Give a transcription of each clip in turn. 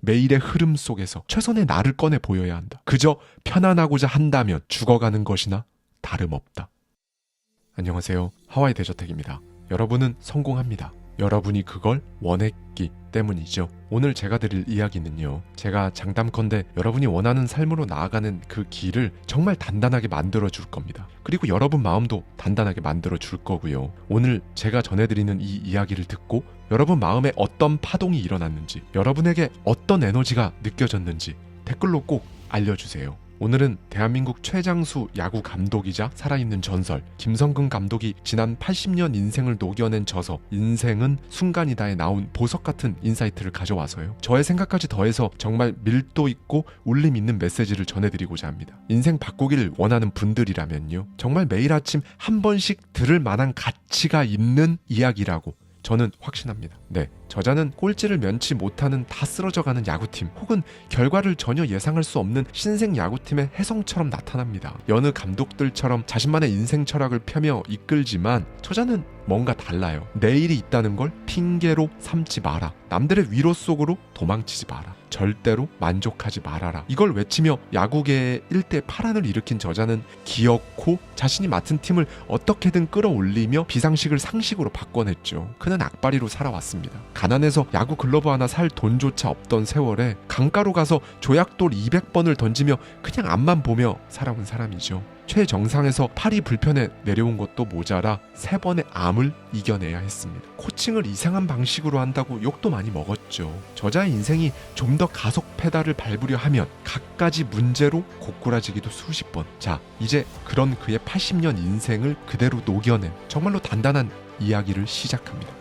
매일의 흐름 속에서 최선의 나를 꺼내 보여야 한다. 그저 편안하고자 한다면 죽어가는 것이나 다름없다. 안녕하세요. 하와이 대저택입니다. 여러분은 성공합니다. 여러분이 그걸 원했기 때문이죠. 오늘 제가 드릴 이야기는요, 제가 장담컨대 여러분이 원하는 삶으로 나아가는 그 길을 정말 단단하게 만들어 줄 겁니다. 그리고 여러분 마음도 단단하게 만들어 줄 거고요. 오늘 제가 전해드리는 이 이야기를 듣고 여러분 마음에 어떤 파동이 일어났는지, 여러분에게 어떤 에너지가 느껴졌는지 댓글로 꼭 알려주세요. 오늘은 대한민국 최장수 야구 감독이자 살아있는 전설 김성근 감독이 지난 80년 인생을 녹여낸 저서 인생은 순간이다에 나온 보석 같은 인사이트를 가져와서요, 저의 생각까지 더해서 정말 밀도 있고 울림 있는 메시지를 전해드리고자 합니다. 인생 바꾸기를 원하는 분들이라면요, 정말 매일 아침 한 번씩 들을 만한 가치가 있는 이야기라고 저는 확신합니다. 네, 저자는 꼴찌를 면치 못하는 다 쓰러져가는 야구팀, 혹은 결과를 전혀 예상할 수 없는 신생 야구팀의 혜성처럼 나타납니다. 여느 감독들처럼 자신만의 인생 철학을 펴며 이끌지만 저자는 뭔가 달라요. 내일이 있다는 걸 핑계로 삼지 마라. 남들의 위로 속으로 도망치지 마라. 절대로 만족하지 말아라. 이걸 외치며 야구계의 일대 파란을 일으킨 저자는 기어코 자신이 맡은 팀을 어떻게든 끌어올리며 비상식을 상식으로 바꿔냈죠. 그는 악바리로 살아왔습니다. 가난해서 야구 글러브 하나 살 돈조차 없던 세월에 강가로 가서 조약돌 200번을 던지며 그냥 앞만 보며 살아온 사람이죠. 최정상에서 팔이 불편해 내려온 것도 모자라 3번의 암을 이겨내야 했습니다. 코칭을 이상한 방식으로 한다고 욕도 많이 먹었죠. 저자의 인생이 좀 더 가속 페달을 밟으려 하면 갖가지 문제로 고꾸라지기도 수십 번. 자, 이제 그런 그의 80년 인생을 그대로 녹여낸 정말로 단단한 이야기를 시작합니다.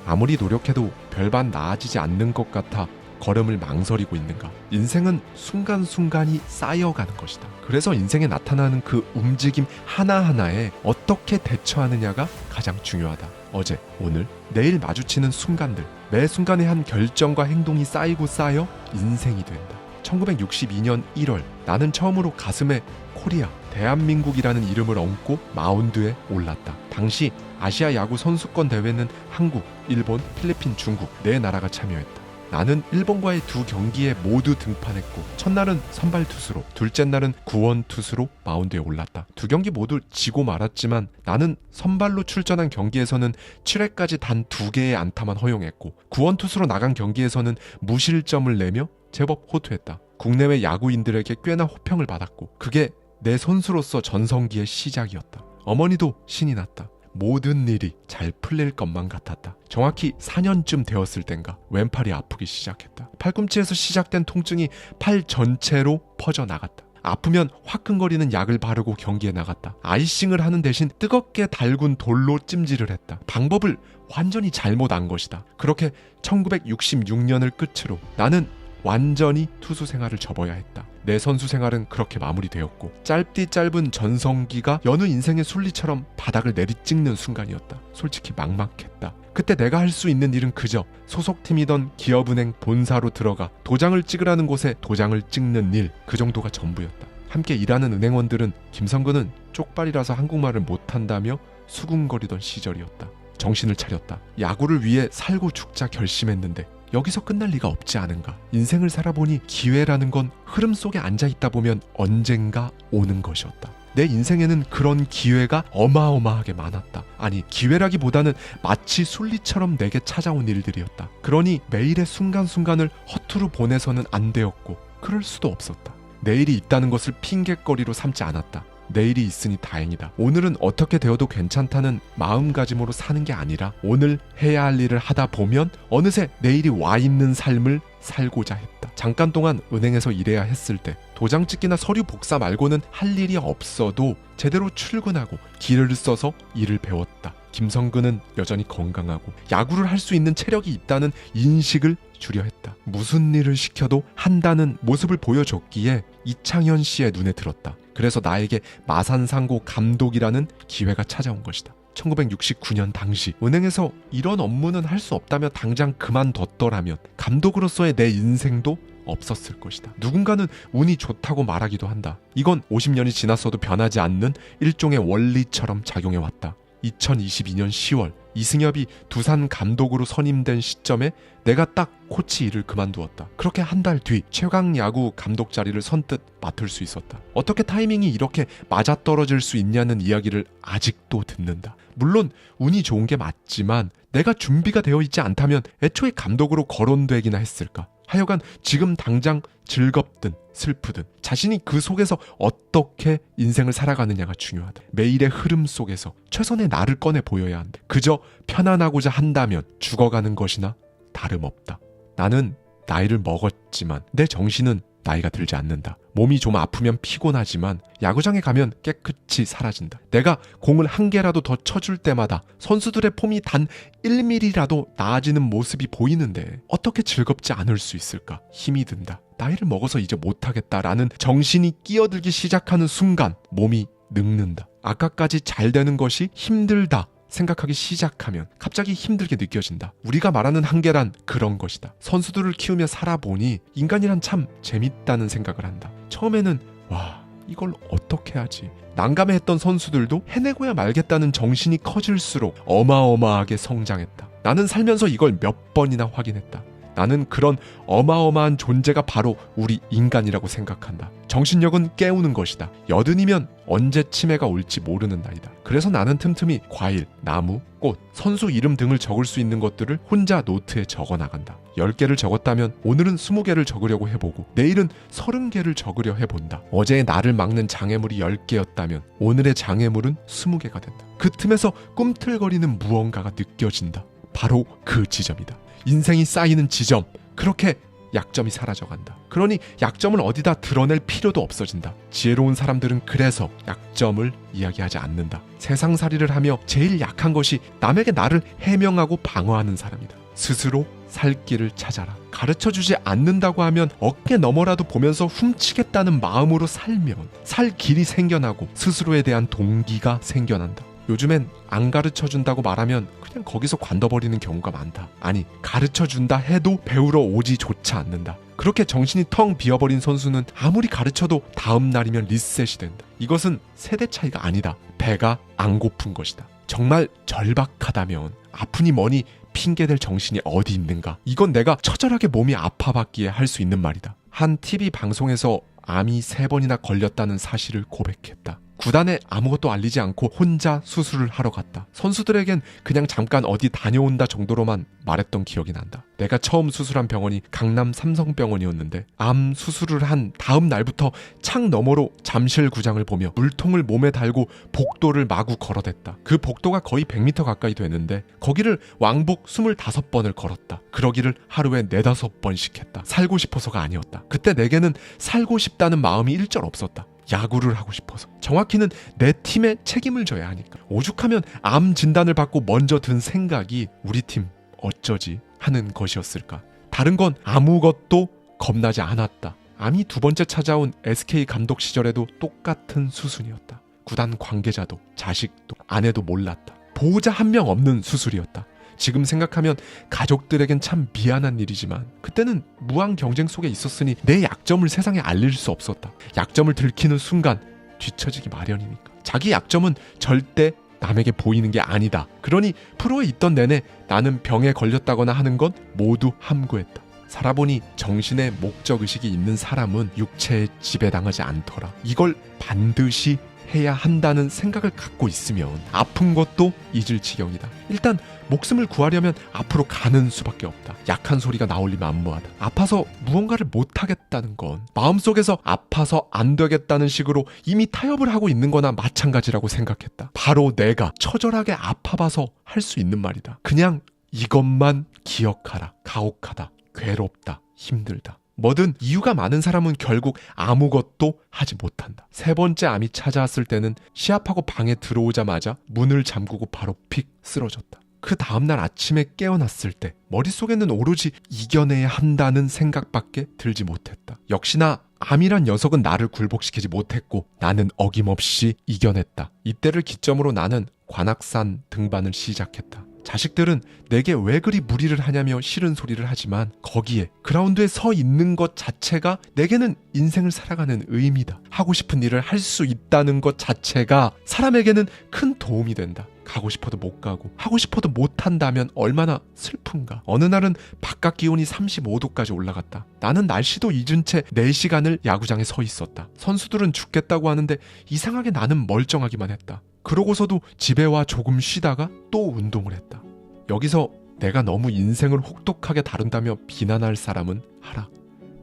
아무리 노력해도 별반 나아지지 않는 것 같아 걸음을 망설이고 있는가? 인생은 순간순간이 쌓여가는 것이다. 그래서 인생에 나타나는 그 움직임 하나하나에 어떻게 대처하느냐가 가장 중요하다. 어제, 오늘, 내일 마주치는 순간들, 매 순간에 한 결정과 행동이 쌓이고 쌓여 인생이 된다. 1962년 1월, 나는 처음으로 가슴에 코리아, 대한민국이라는 이름을 얹고 마운드에 올랐다. 당시 아시아 야구 선수권 대회는 한국, 일본, 필리핀, 중국 4나라가 참여했다. 나는 일본과의 2경기에 모두 등판했고, 첫날은 선발 투수로, 둘째 날은 구원 투수로 마운드에 올랐다. 2경기 모두 지고 말았지만 나는 선발로 출전한 경기에서는 7회까지 단 2개의 안타만 허용했고, 구원 투수로 나간 경기에서는 무실점을 내며 제법 호투했다. 국내외 야구인들에게 꽤나 호평을 받았고, 그게 내 선수로서 전성기의 시작이었다. 어머니도 신이 났다. 모든 일이 잘 풀릴 것만 같았다. 정확히 4년쯤 되었을 땐가 왼팔이 아프기 시작했다. 팔꿈치에서 시작된 통증이 팔 전체로 퍼져나갔다. 아프면 화끈거리는 약을 바르고 경기에 나갔다. 아이싱을 하는 대신 뜨겁게 달군 돌로 찜질을 했다. 방법을 완전히 잘못 안 것이다. 그렇게 1966년을 끝으로 나는 완전히 투수 생활을 접어야 했다. 내 선수 생활은 그렇게 마무리되었고, 짧디 짧은 전성기가 여느 인생의 순리처럼 바닥을 내리찍는 순간이었다. 솔직히 막막했다. 그때 내가 할 수 있는 일은 그저 소속팀이던 기업은행 본사로 들어가 도장을 찍으라는 곳에 도장을 찍는 일, 그 정도가 전부였다. 함께 일하는 은행원들은 김성근은 쪽발이라서 한국말을 못한다며 수군거리던 시절이었다. 정신을 차렸다. 야구를 위해 살고 죽자 결심했는데 여기서 끝날 리가 없지 않은가. 인생을 살아보니 기회라는 건 흐름 속에 앉아있다 보면 언젠가 오는 것이었다. 내 인생에는 그런 기회가 어마어마하게 많았다. 아니, 기회라기보다는 마치 순리처럼 내게 찾아온 일들이었다. 그러니 매일의 순간순간을 허투루 보내서는 안 되었고, 그럴 수도 없었다. 내일이 있다는 것을 핑계거리로 삼지 않았다. 내일이 있으니 다행이다. 오늘은 어떻게 되어도 괜찮다는 마음가짐으로 사는 게 아니라 오늘 해야 할 일을 하다 보면 어느새 내일이 와 있는 삶을 살고자 했다. 잠깐 동안 은행에서 일해야 했을 때 도장 찍기나 서류 복사 말고는 할 일이 없어도 제대로 출근하고 길을 써서 일을 배웠다. 김성근은 여전히 건강하고 야구를 할 수 있는 체력이 있다는 인식을 주려 했다. 무슨 일을 시켜도 한다는 모습을 보여줬기에 이창현 씨의 눈에 들었다. 그래서 나에게 마산상고 감독이라는 기회가 찾아온 것이다. 1969년 당시 은행에서 이런 업무는 할 수 없다며 당장 그만뒀더라면 감독으로서의 내 인생도 없었을 것이다. 누군가는 운이 좋다고 말하기도 한다. 이건 50년이 지났어도 변하지 않는 일종의 원리처럼 작용해왔다. 2022년 10월 이승엽이 두산 감독으로 선임된 시점에 내가 딱 코치 일을 그만두었다. 그렇게 한 달 뒤 최강야구 감독 자리를 선뜻 맡을 수 있었다. 어떻게 타이밍이 이렇게 맞아떨어질 수 있냐는 이야기를 아직도 듣는다. 물론 운이 좋은 게 맞지만 내가 준비가 되어 있지 않다면 애초에 감독으로 거론되기나 했을까. 하여간 지금 당장 즐겁든 슬프든 자신이 그 속에서 어떻게 인생을 살아가느냐가 중요하다. 매일의 흐름 속에서 최선의 나를 꺼내 보여야 한다. 그저 편안하고자 한다면 죽어가는 것이나 다름없다. 나는 나이를 먹었지만 내 정신은 나이가 들지 않는다. 몸이 좀 아프면 피곤하지만 야구장에 가면 깨끗이 사라진다. 내가 공을 한 개라도 더 쳐줄 때마다 선수들의 폼이 단 1mm라도 나아지는 모습이 보이는데 어떻게 즐겁지 않을 수 있을까? 힘이 든다. 나이를 먹어서 이제 못하겠다라는 정신이 끼어들기 시작하는 순간 몸이 늙는다. 아까까지 잘 되는 것이 힘들다 생각하기 시작하면 갑자기 힘들게 느껴진다. 우리가 말하는 한계란 그런 것이다. 선수들을 키우며 살아보니 인간이란 참 재밌다는 생각을 한다. 처음에는 와, 이걸 어떻게 하지? 난감해했던 선수들도 해내고야 말겠다는 정신이 커질수록 어마어마하게 성장했다. 나는 살면서 이걸 몇 번이나 확인했다. 나는 그런 어마어마한 존재가 바로 우리 인간이라고 생각한다. 정신력은 깨우는 것이다. 80이면 언제 치매가 올지 모르는 나이다. 그래서 나는 틈틈이 과일, 나무, 꽃, 선수 이름 등을 적을 수 있는 것들을 혼자 노트에 적어나간다. 10개를 적었다면 오늘은 20개를 적으려고 해보고 내일은 30개를 적으려 해본다. 어제의 나를 막는 장애물이 10개였다면 오늘의 장애물은 20개가 된다. 그 틈에서 꿈틀거리는 무언가가 느껴진다. 바로 그 지점이다. 인생이 쌓이는 지점, 그렇게 약점이 사라져간다. 그러니 약점을 어디다 드러낼 필요도 없어진다. 지혜로운 사람들은 그래서 약점을 이야기하지 않는다. 세상살이를 하며 제일 약한 것이 남에게 나를 해명하고 방어하는 사람이다. 스스로 살 길을 찾아라. 가르쳐주지 않는다고 하면 어깨 너머라도 보면서 훔치겠다는 마음으로 살면 살 길이 생겨나고 스스로에 대한 동기가 생겨난다. 요즘엔 안 가르쳐준다고 말하면 그냥 거기서 관둬버리는 경우가 많다. 아니, 가르쳐준다 해도 배우러 오지조차 않는다. 그렇게 정신이 텅 비어버린 선수는 아무리 가르쳐도 다음 날이면 리셋이 된다. 이것은 세대 차이가 아니다. 배가 안 고픈 것이다. 정말 절박하다면 아프니 뭐니 핑계댈 정신이 어디 있는가. 이건 내가 처절하게 몸이 아파봤기에 할 수 있는 말이다. 한 TV 방송에서 암이 3번이나 걸렸다는 사실을 고백했다. 구단에 아무것도 알리지 않고 혼자 수술을 하러 갔다. 선수들에겐 그냥 잠깐 어디 다녀온다 정도로만 말했던 기억이 난다. 내가 처음 수술한 병원이 강남 삼성병원이었는데 암 수술을 한 다음 날부터 창 너머로 잠실구장을 보며 물통을 몸에 달고 복도를 마구 걸어댔다. 그 복도가 거의 100m 가까이 되는데 거기를 왕복 25번을 걸었다. 그러기를 하루에 4-5번씩 했다. 살고 싶어서가 아니었다. 그때 내게는 살고 싶다는 마음이 일절 없었다. 야구를 하고 싶어서. 정확히는 내 팀에 책임을 져야 하니까. 오죽하면 암 진단을 받고 먼저 든 생각이 우리 팀 어쩌지 하는 것이었을까. 다른 건 아무것도 겁나지 않았다. 암이 2번째 찾아온 SK 감독 시절에도 똑같은 수순이었다. 구단 관계자도 자식도 아내도 몰랐다. 보호자 한 명 없는 수술이었다. 지금 생각하면 가족들에겐 참 미안한 일이지만 그때는 무한 경쟁 속에 있었으니 내 약점을 세상에 알릴 수 없었다. 약점을 들키는 순간 뒤처지기 마련이니까. 자기 약점은 절대 남에게 보이는 게 아니다. 그러니 프로에 있던 내내 나는 병에 걸렸다거나 하는 건 모두 함구했다. 살아보니 정신의 목적의식이 있는 사람은 육체에 지배당하지 않더라. 이걸 반드시 해야 한다는 생각을 갖고 있으면 아픈 것도 잊을 지경이다. 일단 목숨을 구하려면 앞으로 가는 수밖에 없다. 약한 소리가 나올 리 만무하다. 아파서 무언가를 못하겠다는 건 마음속에서 아파서 안 되겠다는 식으로 이미 타협을 하고 있는 거나 마찬가지라고 생각했다. 바로 내가 처절하게 아파봐서 할 수 있는 말이다. 그냥 이것만 기억하라. 가혹하다. 괴롭다. 힘들다. 뭐든 이유가 많은 사람은 결국 아무것도 하지 못한다. 3번째 암이 찾아왔을 때는 시합하고 방에 들어오자마자 문을 잠그고 바로 픽 쓰러졌다. 그 다음날 아침에 깨어났을 때 머릿속에는 오로지 이겨내야 한다는 생각밖에 들지 못했다. 역시나 암이란 녀석은 나를 굴복시키지 못했고 나는 어김없이 이겨냈다. 이때를 기점으로 나는 관악산 등반을 시작했다. 자식들은 내게 왜 그리 무리를 하냐며 싫은 소리를 하지만 거기에 그라운드에 서 있는 것 자체가 내게는 인생을 살아가는 의미다. 하고 싶은 일을 할 수 있다는 것 자체가 사람에게는 큰 도움이 된다. 가고 싶어도 못 가고 하고 싶어도 못 한다면 얼마나 슬픈가. 어느 날은 바깥 기온이 35도까지 올라갔다. 나는 날씨도 잊은 채 4시간을 야구장에 서 있었다. 선수들은 죽겠다고 하는데 이상하게 나는 멀쩡하기만 했다. 그러고서도 집에 와 조금 쉬다가 또 운동을 했다. 여기서 내가 너무 인생을 혹독하게 다룬다며 비난할 사람은 하라.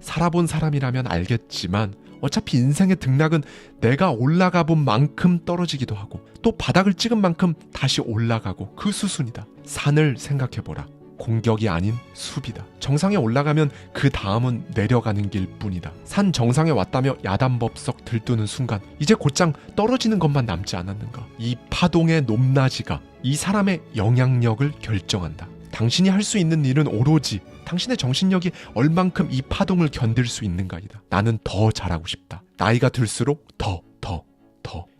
살아본 사람이라면 알겠지만 어차피 인생의 등락은 내가 올라가 본 만큼 떨어지기도 하고 또 바닥을 찍은 만큼 다시 올라가고 그 수순이다. 산을 생각해보라. 공격이 아닌 수비다. 정상에 올라가면 그 다음은 내려가는 길뿐이다. 산 정상에 왔다며 야단법석 들뜨는 순간 이제 곧장 떨어지는 것만 남지 않았는가. 이 파동의 높낮이가 이 사람의 영향력을 결정한다. 당신이 할 수 있는 일은 오로지 당신의 정신력이 얼만큼 이 파동을 견딜 수 있는가이다. 나는 더 잘하고 싶다. 나이가 들수록 더.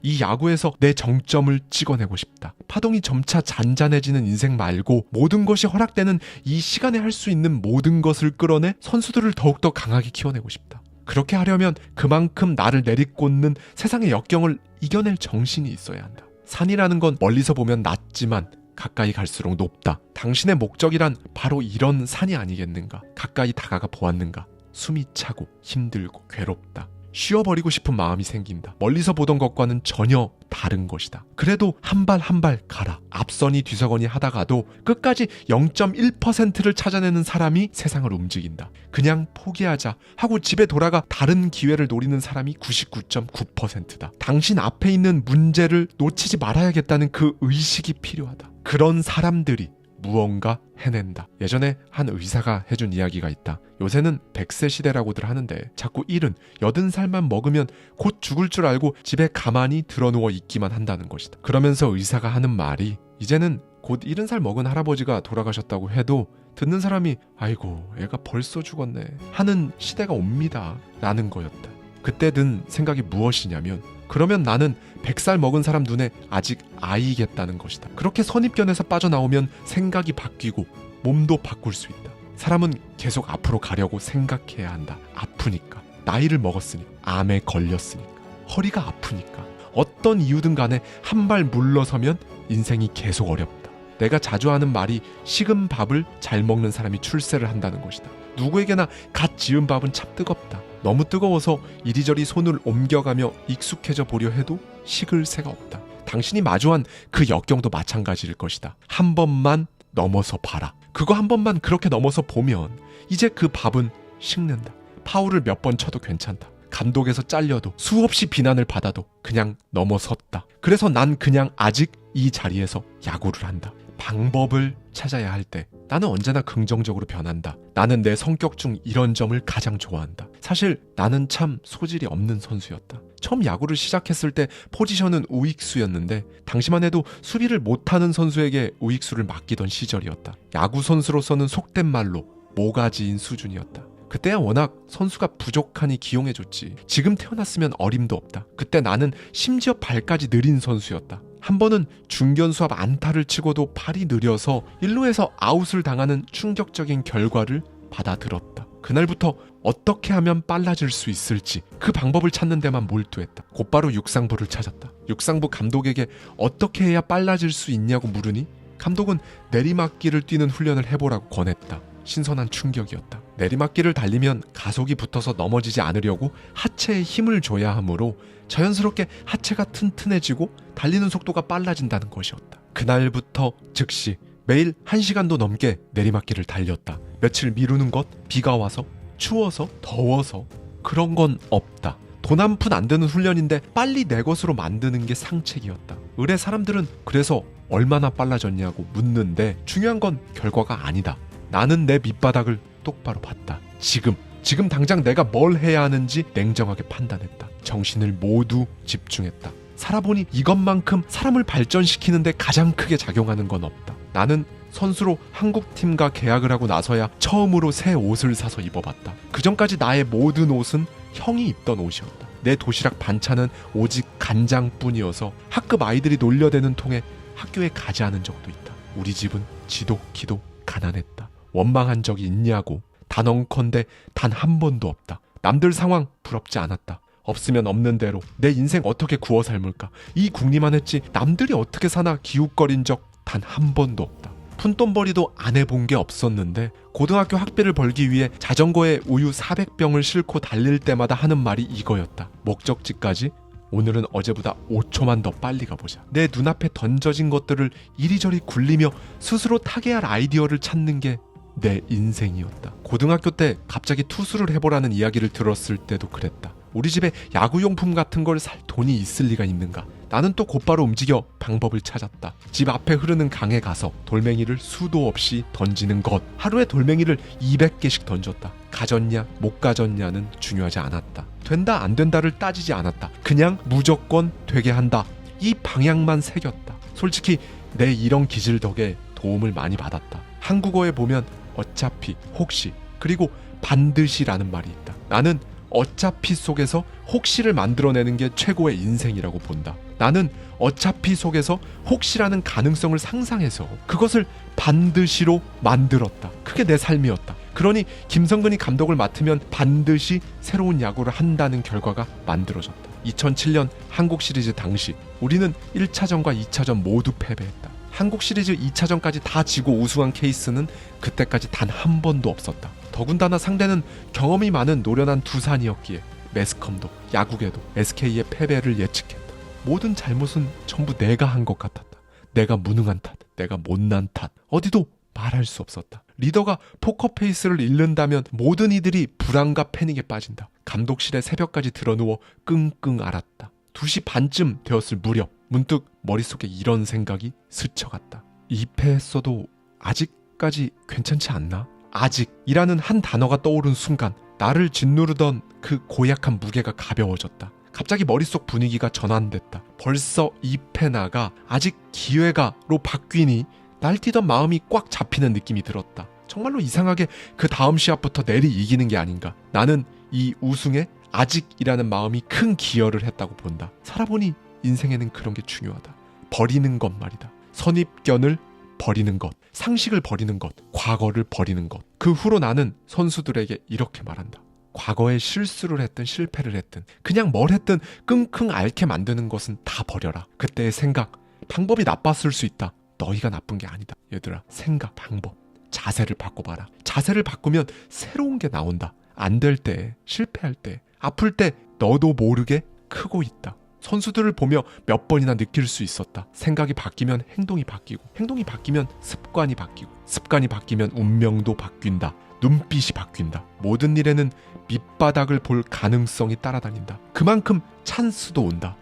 이 야구에서 내 정점을 찍어내고 싶다. 파동이 점차 잔잔해지는 인생 말고 모든 것이 허락되는 이 시간에 할 수 있는 모든 것을 끌어내 선수들을 더욱더 강하게 키워내고 싶다. 그렇게 하려면 그만큼 나를 내리꽂는 세상의 역경을 이겨낼 정신이 있어야 한다. 산이라는 건 멀리서 보면 낮지만 가까이 갈수록 높다. 당신의 목적이란 바로 이런 산이 아니겠는가. 가까이 다가가 보았는가. 숨이 차고 힘들고 괴롭다. 쉬어버리고 싶은 마음이 생긴다. 멀리서 보던 것과는 전혀 다른 것이다. 그래도 한 발 한 발 가라. 앞서니 뒤서거니 하다가도 끝까지 0.1%를 찾아내는 사람이 세상을 움직인다. 그냥 포기하자 하고 집에 돌아가 다른 기회를 노리는 사람이 99.9%다. 당신 앞에 있는 문제를 놓치지 말아야겠다는 그 의식이 필요하다. 그런 사람들이 무언가 해낸다. 예전에 한 의사가 해준 이야기가 있다. 요새는 100세 시대라고들 하는데 자꾸 80살만 먹으면 곧 죽을 줄 알고 집에 가만히 드러누워 있기만 한다는 것이다. 그러면서 의사가 하는 말이 이제는 곧 70살 먹은 할아버지가 돌아가셨다고 해도 듣는 사람이 아이고 애가 벌써 죽었네 하는 시대가 옵니다 라는 거였다. 그때 든 생각이 무엇이냐면 그러면 나는 100살 먹은 사람 눈에 아직 아이겠다는 것이다. 그렇게 선입견에서 빠져나오면 생각이 바뀌고 몸도 바꿀 수 있다. 사람은 계속 앞으로 가려고 생각해야 한다. 아프니까. 나이를 먹었으니까. 암에 걸렸으니까. 허리가 아프니까. 어떤 이유든 간에 한 발 물러서면 인생이 계속 어렵다. 내가 자주 하는 말이 식은 밥을 잘 먹는 사람이 출세를 한다는 것이다. 누구에게나 갓 지은 밥은 참 뜨겁다. 너무 뜨거워서 이리저리 손을 옮겨가며 익숙해져 보려 해도 식을 새가 없다. 당신이 마주한 그 역경도 마찬가지일 것이다. 한 번만 넘어서 봐라. 그거 한 번만 그렇게 넘어서 보면 이제 그 밥은 식는다. 파울을 몇 번 쳐도 괜찮다. 감독에서 잘려도 수없이 비난을 받아도 그냥 넘어섰다. 그래서 난 그냥 아직 이 자리에서 야구를 한다. 방법을 찾아야 할 때 나는 언제나 긍정적으로 변한다. 나는 내 성격 중 이런 점을 가장 좋아한다. 사실 나는 참 소질이 없는 선수였다. 처음 야구를 시작했을 때 포지션은 우익수였는데 당시만 해도 수비를 못하는 선수에게 우익수를 맡기던 시절이었다. 야구 선수로서는 속된 말로 모가지인 수준이었다. 그때야 워낙 선수가 부족하니 기용해줬지. 지금 태어났으면 어림도 없다. 그때 나는 심지어 발까지 느린 선수였다. 한 번은 중견수 앞 안타를 치고도 발이 느려서 1루에서 아웃을 당하는 충격적인 결과를 받아들었다. 그날부터 어떻게 하면 빨라질 수 있을지 그 방법을 찾는 데만 몰두했다. 곧바로 육상부를 찾았다. 육상부 감독에게 어떻게 해야 빨라질 수 있냐고 물으니 감독은 내리막길을 뛰는 훈련을 해보라고 권했다. 신선한 충격이었다. 내리막길을 달리면 가속이 붙어서 넘어지지 않으려고 하체에 힘을 줘야 하므로 자연스럽게 하체가 튼튼해지고 달리는 속도가 빨라진다는 것이었다. 그날부터 즉시 매일 1시간도 넘게 내리막길을 달렸다. 며칠 미루는 것, 비가 와서, 추워서, 더워서 그런 건 없다. 돈 한 푼 안 드는 훈련인데 빨리 내 것으로 만드는 게 상책이었다. 의뢰 사람들은 그래서 얼마나 빨라졌냐고 묻는데 중요한 건 결과가 아니다. 나는 내 밑바닥을 똑바로 봤다. 지금 당장 내가 뭘 해야 하는지 냉정하게 판단했다. 정신을 모두 집중했다. 살아보니 이것만큼 사람을 발전시키는데 가장 크게 작용하는 건 없다. 나는 선수로 한국팀과 계약을 하고 나서야 처음으로 새 옷을 사서 입어봤다. 그전까지 나의 모든 옷은 형이 입던 옷이었다. 내 도시락 반찬은 오직 간장뿐이어서 학급 아이들이 놀려대는 통에 학교에 가지 않은 적도 있다. 우리 집은 지독히도 가난했다. 원망한 적이 있냐고. 단언컨대 단 한 번도 없다. 남들 상황 부럽지 않았다. 없으면 없는 대로 내 인생 어떻게 구워 삶을까, 이 궁리만 했지 남들이 어떻게 사나 기웃거린 적 단 한 번도 없다. 푼돈벌이도 안 해본 게 없었는데 고등학교 학비를 벌기 위해 자전거에 우유 400병을 싣고 달릴 때마다 하는 말이 이거였다. 목적지까지 오늘은 어제보다 5초만 더 빨리 가보자. 내 눈앞에 던져진 것들을 이리저리 굴리며 스스로 타게 할 아이디어를 찾는 게 내 인생이었다. 고등학교 때 갑자기 투수를 해보라는 이야기를 들었을 때도 그랬다. 우리 집에 야구용품 같은 걸 살 돈이 있을 리가 있는가. 나는 또 곧바로 움직여 방법을 찾았다. 집 앞에 흐르는 강에 가서 돌멩이를 수도 없이 던지는 것. 하루에 돌멩이를 200개씩 던졌다. 가졌냐 못 가졌냐는 중요하지 않았다. 된다 안 된다를 따지지 않았다. 그냥 무조건 되게 한다, 이 방향만 새겼다. 솔직히 내 이런 기질 덕에 도움을 많이 받았다. 한국어에 보면 어차피, 혹시, 그리고 반드시라는 말이 있다. 나는 어차피 속에서 혹시를 만들어내는 게 최고의 인생이라고 본다. 나는 어차피 속에서 혹시라는 가능성을 상상해서 그것을 반드시로 만들었다. 그게 내 삶이었다. 그러니 김성근이 감독을 맡으면 반드시 새로운 야구를 한다는 결과가 만들어졌다. 2007년 한국 시리즈 당시 우리는 1차전과 2차전 모두 패배했다. 한국 시리즈 2차전까지 다 지고 우승한 케이스는 그때까지 단 한 번도 없었다. 더군다나 상대는 경험이 많은 노련한 두산이었기에 매스컴도 야구계도 SK의 패배를 예측했다. 모든 잘못은 전부 내가 한 것 같았다. 내가 무능한 탓, 내가 못난 탓, 어디도 말할 수 없었다. 리더가 포커페이스를 잃는다면 모든 이들이 불안과 패닉에 빠진다. 감독실에 새벽까지 드러누워 끙끙 앓았다. 2시 반쯤 되었을 무렵 문득 머릿속에 이런 생각이 스쳐갔다. 2패했어도 아직까지 괜찮지 않나? 아직이라는 한 단어가 떠오른 순간 나를 짓누르던 그 고약한 무게가 가벼워졌다. 갑자기 머릿속 분위기가 전환됐다. 벌써 2패나가 아직 기회가로 바뀌니 날뛰던 마음이 꽉 잡히는 느낌이 들었다. 정말로 이상하게 그 다음 시합부터 내리 이기는 게 아닌가. 나는 이 우승에 아직이라는 마음이 큰 기여를 했다고 본다. 살아보니 인생에는 그런 게 중요하다. 버리는 것 말이다. 선입견을 버리는 것, 상식을 버리는 것, 과거를 버리는 것. 그 후로 나는 선수들에게 이렇게 말한다. 과거에 실수를 했든 실패를 했든 그냥 뭘 했든 끙끙 앓게 만드는 것은 다 버려라. 그때의 생각, 방법이 나빴을 수 있다. 너희가 나쁜 게 아니다. 얘들아, 생각, 방법, 자세를 바꿔봐라. 자세를 바꾸면 새로운 게 나온다. 안 될 때, 실패할 때, 아플 때 너도 모르게 크고 있다. 선수들을 보며 몇 번이나 느낄 수 있었다. 생각이 바뀌면 행동이 바뀌고, 행동이 바뀌면 습관이 바뀌고, 습관이 바뀌면 운명도 바뀐다. 눈빛이 바뀐다. 모든 일에는 밑바닥을 볼 가능성이 따라다닌다. 그만큼 찬스도 온다.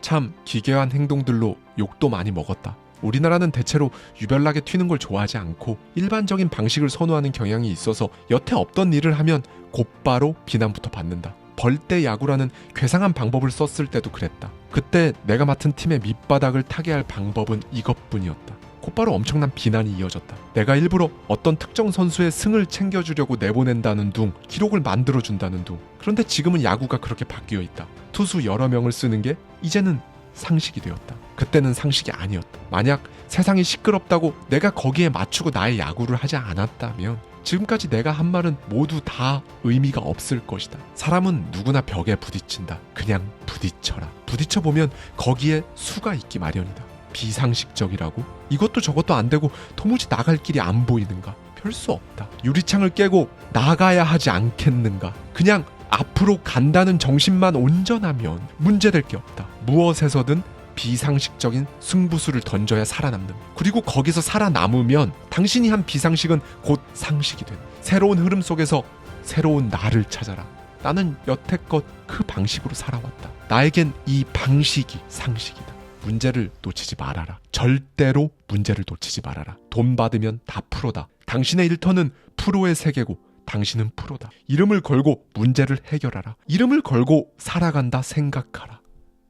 참 기괴한 행동들로 욕도 많이 먹었다. 우리나라는 대체로 유별나게 튀는 걸 좋아하지 않고 일반적인 방식을 선호하는 경향이 있어서 여태 없던 일을 하면 곧바로 비난부터 받는다. 벌떼 야구라는 괴상한 방법을 썼을 때도 그랬다. 그때 내가 맡은 팀의 밑바닥을 타게 할 방법은 이것뿐이었다. 곧바로 엄청난 비난이 이어졌다. 내가 일부러 어떤 특정 선수의 승을 챙겨주려고 내보낸다는 둥, 기록을 만들어준다는 둥. 그런데 지금은 야구가 그렇게 바뀌어 있다. 투수 여러 명을 쓰는 게 이제는 상식이 되었다. 그때는 상식이 아니었다. 만약 세상이 시끄럽다고 내가 거기에 맞추고 나의 야구를 하지 않았다면 지금까지 내가 한 말은 모두 다 의미가 없을 것이다. 사람은 누구나 벽에 부딪힌다. 그냥 부딪혀라. 부딪혀보면 거기에 수가 있기 마련이다. 비상식적이라고? 이것도 저것도 안 되고 도무지 나갈 길이 안 보이는가? 별 수 없다. 유리창을 깨고 나가야 하지 않겠는가? 그냥 앞으로 간다는 정신만 온전하면 문제될 게 없다. 무엇에서든 비상식적인 승부수를 던져야 살아남는. 그리고 거기서 살아남으면 당신이 한 비상식은 곧 상식이 된다. 새로운 흐름 속에서 새로운 나를 찾아라. 나는 여태껏 그 방식으로 살아왔다. 나에겐 이 방식이 상식이다. 문제를 놓치지 말아라. 절대로 문제를 놓치지 말아라. 돈 받으면 다 프로다. 당신의 일터는 프로의 세계고 당신은 프로다. 이름을 걸고 문제를 해결하라. 이름을 걸고 살아간다 생각하라.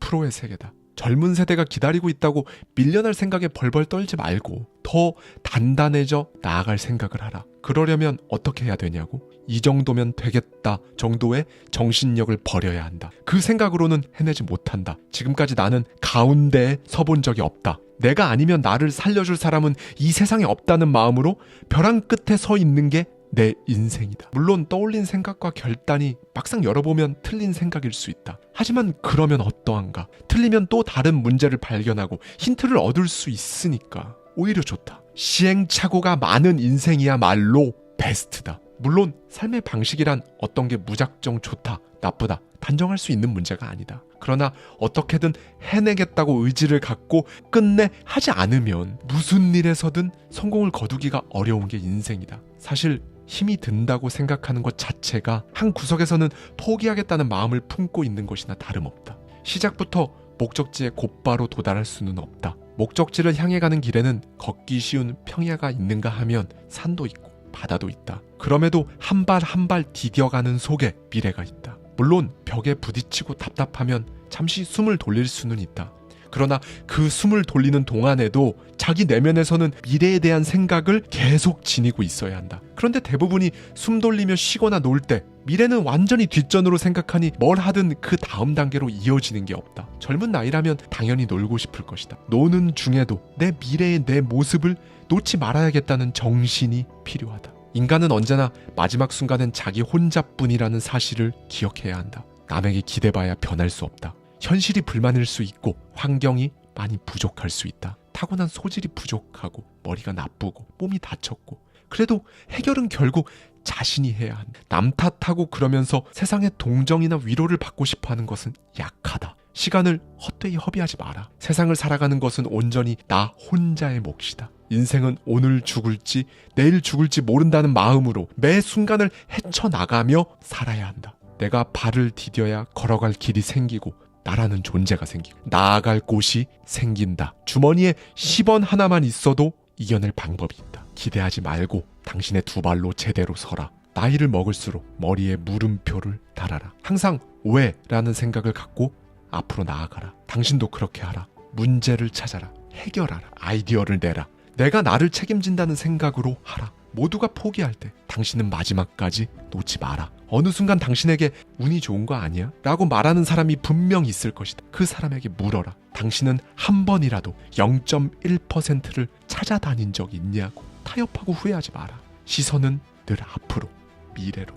프로의 세계다. 젊은 세대가 기다리고 있다고 밀려날 생각에 벌벌 떨지 말고 더 단단해져 나아갈 생각을 하라. 그러려면 어떻게 해야 되냐고? 이 정도면 되겠다 정도의 정신력을 버려야 한다. 그 생각으로는 해내지 못한다. 지금까지 나는 가운데에 서본 적이 없다. 내가 아니면 나를 살려줄 사람은 이 세상에 없다는 마음으로 벼랑 끝에 서 있는 게 내 인생이다. 물론 떠올린 생각과 결단이 막상 열어보면 틀린 생각일 수 있다. 하지만 그러면 어떠한가? 틀리면 또 다른 문제를 발견하고 힌트를 얻을 수 있으니까 오히려 좋다. 시행착오가 많은 인생이야말로 베스트다. 물론 삶의 방식이란 어떤 게 무작정 좋다, 나쁘다 단정할 수 있는 문제가 아니다. 그러나 어떻게든 해내겠다고 의지를 갖고 끝내 하지 않으면 무슨 일에서든 성공을 거두기가 어려운 게 인생이다. 사실 힘이 든다고 생각하는 것 자체가 한 구석에서는 포기하겠다는 마음을 품고 있는 것이나 다름없다. 시작부터 목적지에 곧바로 도달할 수는 없다. 목적지를 향해 가는 길에는 걷기 쉬운 평야가 있는가 하면 산도 있고 바다도 있다. 그럼에도 한 발 한 발 디뎌가는 속에 미래가 있다. 물론 벽에 부딪히고 답답하면 잠시 숨을 돌릴 수는 있다. 그러나 그 숨을 돌리는 동안에도 자기 내면에서는 미래에 대한 생각을 계속 지니고 있어야 한다. 그런데 대부분이 숨 돌리며 쉬거나 놀 때 미래는 완전히 뒷전으로 생각하니 뭘 하든 그 다음 단계로 이어지는 게 없다. 젊은 나이라면 당연히 놀고 싶을 것이다. 노는 중에도 내 미래의 내 모습을 놓지 말아야겠다는 정신이 필요하다. 인간은 언제나 마지막 순간은 자기 혼자뿐이라는 사실을 기억해야 한다. 남에게 기대봐야 변할 수 없다. 현실이 불만일 수 있고 환경이 많이 부족할 수 있다. 타고난 소질이 부족하고 머리가 나쁘고 몸이 다쳤고 그래도 해결은 결국 자신이 해야 한다. 남 탓하고 그러면서 세상의 동정이나 위로를 받고 싶어하는 것은 약하다. 시간을 헛되이 허비하지 마라. 세상을 살아가는 것은 온전히 나 혼자의 몫이다. 인생은 오늘 죽을지 내일 죽을지 모른다는 마음으로 매 순간을 헤쳐나가며 살아야 한다. 내가 발을 디뎌야 걸어갈 길이 생기고 나라는 존재가 생기고 나아갈 곳이 생긴다. 주머니에 10원 하나만 있어도 이겨낼 방법이 있다. 기대하지 말고 당신의 두 발로 제대로 서라. 나이를 먹을수록 머리에 물음표를 달아라. 항상 왜? 라는 생각을 갖고 앞으로 나아가라. 당신도 그렇게 하라. 문제를 찾아라. 해결하라. 아이디어를 내라. 내가 나를 책임진다는 생각으로 하라. 모두가 포기할 때 당신은 마지막까지 놓지 마라. 어느 순간 당신에게 운이 좋은 거 아니야? 라고 말하는 사람이 분명 있을 것이다. 그 사람에게 물어라. 당신은 한 번이라도 0.1%를 찾아다닌 적 있냐고. 타협하고 후회하지 마라. 시선은 늘 앞으로, 미래로.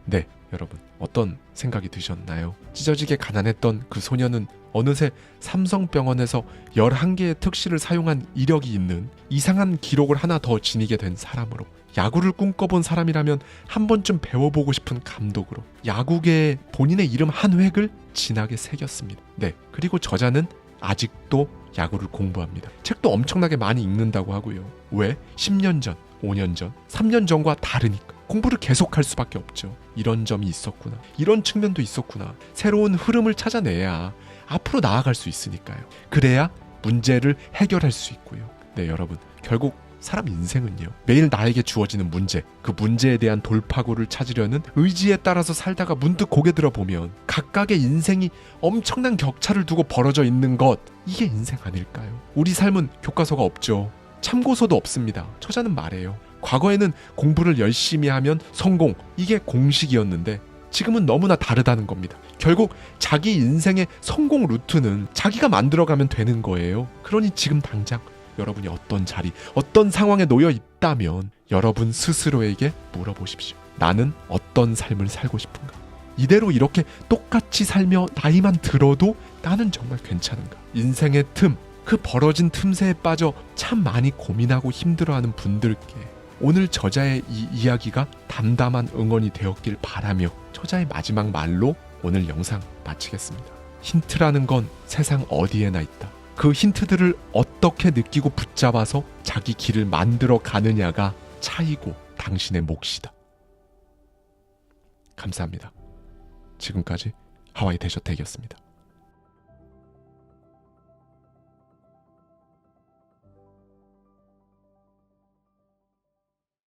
네, 여러분 어떤 생각이 드셨나요? 찢어지게 가난했던 그 소녀는 어느새 삼성병원에서 11개의 특실을 사용한 이력이 있는 이상한 기록을 하나 더 지니게 된 사람으로, 야구를 꿈꿔본 사람이라면 한 번쯤 배워보고 싶은 감독으로 야구계에 본인의 이름 한 획을 진하게 새겼습니다. 네, 그리고 저자는 아직도 야구를 공부합니다. 책도 엄청나게 많이 읽는다고 하고요. 왜? 10년 전, 5년 전, 3년 전과 다르니까. 공부를 계속할 수밖에 없죠. 이런 점이 있었구나. 이런 측면도 있었구나. 새로운 흐름을 찾아내야 앞으로 나아갈 수 있으니까요. 그래야 문제를 해결할 수 있고요. 네, 여러분 결국 사람 인생은요, 매일 나에게 주어지는 문제, 그 문제에 대한 돌파구를 찾으려는 의지에 따라서 살다가 문득 고개 들어보면 각각의 인생이 엄청난 격차를 두고 벌어져 있는 것, 이게 인생 아닐까요? 우리 삶은 교과서가 없죠. 참고서도 없습니다. 저자는 말해요. 과거에는 공부를 열심히 하면 성공, 이게 공식이었는데 지금은 너무나 다르다는 겁니다. 결국 자기 인생의 성공 루트는 자기가 만들어가면 되는 거예요. 그러니 지금 당장 여러분이 어떤 자리, 어떤 상황에 놓여 있다면 여러분 스스로에게 물어보십시오. 나는 어떤 삶을 살고 싶은가? 이대로 이렇게 똑같이 살며 나이만 들어도 나는 정말 괜찮은가? 인생의 틈, 그 벌어진 틈새에 빠져 참 많이 고민하고 힘들어하는 분들께 오늘 저자의 이 이야기가 담담한 응원이 되었길 바라며 저자의 마지막 말로 오늘 영상 마치겠습니다. 힌트라는 건 세상 어디에나 있다. 그 힌트들을 어떻게 느끼고 붙잡아서 자기 길을 만들어 가느냐가 차이고 당신의 몫이다. 감사합니다. 지금까지 하와이 대저택이었습니다.